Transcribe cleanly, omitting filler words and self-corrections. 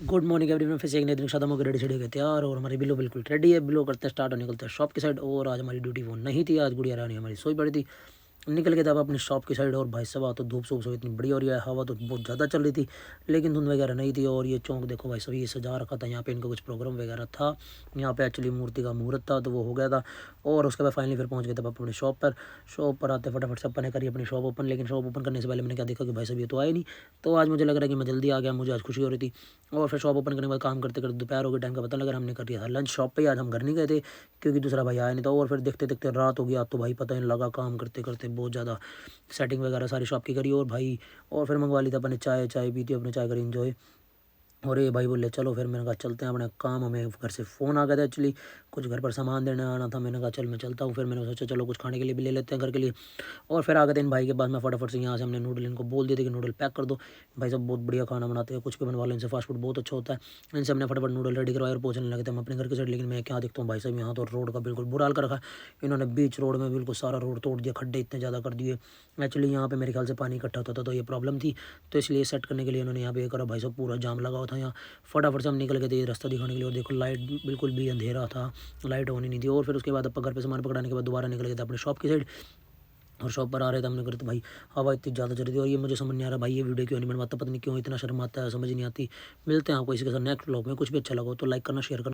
Good morning everyone. फिर से एक नए दिन खत्म होकर रेडी शेडी हो गए तैयार और हमारी बिलो बिल्कुल रेडी है। बिलो करते हैं स्टार्ट और निकलते हैं शॉप की साइड। और आज हमारी ड्यूटी वो नहीं थी, आज गुड़िया रानी हमारी सोई पड़ी थी। निकल के तब अपनी शॉप की साइड। और भाई साहब तो धूप सूप इतनी बढ़िया हो रही है, हवा तो बहुत ज़्यादा चल रही थी लेकिन धुंध वगैरह नहीं थी। और ये चौंक देखो भाई साहब, ये सजा रखा था, यहाँ पे इनका कुछ प्रोग्राम वगैरह था। यहाँ पे एक्चुअली मूर्ति का मुहूर्त था तो वो हो गया था। और उसके बाद फाइनली फिर पहुँच गए थे अपनी शॉप पर आते फटाफट सब ने करी अपनी शॉप ओपन। लेकिन शॉप ओपन करने से पहले मैंने क्या देखा कि भाई साहब ये तो आए नहीं। तो आज मुझे लग रहा है कि मैं जल्दी आ गया, मुझे आज खुशी हो रही थी। और फिर शॉप ओपन करने के बाद काम करते करते दोपहर हो गए, टाइम का पता लगा हमने कर दिया था लंच शॉप पे ही। आज हम घर नहीं गए थे क्योंकि दूसरा भाई आया नहीं था। और फिर देखते देखते रात हो गया तो भाई पता ही नहीं लगा, काम करते करते बहुत ज़्यादा सेटिंग वगैरह सारी शॉप की करी। और भाई और फिर मंगवा ली था अपने चाय चाय पीती अपने चाय करी इन्जॉय। और ये भाई बोले चलो, फिर मैंने कहा चलते हैं अपने काम। हमें घर से फ़ोन आ गया था एक्चुअली, कुछ घर पर सामान देने आना था। मैंने कहा चल मैं चलता हूँ। फिर मैंने सोचा चलो कुछ खाने के लिए भी ले लेते हैं घर के लिए। और फिर आ गए थे इन भाई के बाद मैं फटाफट से यहाँ से हमने नूडल इनको बोल दिए थे कि नूडल पैक कर दो। भाई सब बहुत बढ़िया खाना बनाते हैं, कुछ भी बनवा लो इनसे, फास्ट फूड बहुत अच्छा होता है। इनसे हमने फटाफट नूडल रेडी करवाए और पहुँचने लगे थे हम अपने घर के साइड। लेकिन मैं क्या देखता हूँ भाई साहब, यहाँ तो रोड का बिल्कुल बुरा हाल कर रखा है। इन्होंने बीच रोड में बिल्कुल सारा रोड तोड़ दिया, खड्डे इतने ज़्यादा कर दिए। एक्चुअली यहाँ पे मेरे ख्याल से पानी इकट्ठा होता था तो ये प्रॉब्लम थी। तो इसलिए सेट करने के लिए इन्होंने यहाँ पे ये करा। भाई साहब पूरा जाम लगा हुआ था यहाँ। फटाफट से हम निकल गए थे रास्ता दिखाने के लिए। और देखो लाइट बिल्कुल भी अंधेरा था, लाइट होनी नहीं थी। और फिर उसके बाद अपन घर पे सामान पकड़ाने के बाद दोबारा निकल गए थे अपने शॉप की साइड। और शॉप पर आ रहे थे हमने, करते भाई हवा इतनी ज़्यादा चल रही थी। और ये मुझे समझ नहीं आ रहा भाई, ये वीडियो क्यों नहीं बनवाता, पता नहीं क्यों इतना शर्म आता है, समझ नहीं आती। मिलते हैं आपको इसी के साथ नेक्स्ट व्लॉग में। कुछ भी अच्छा लगा हो तो लाइक करना, शेयर करना।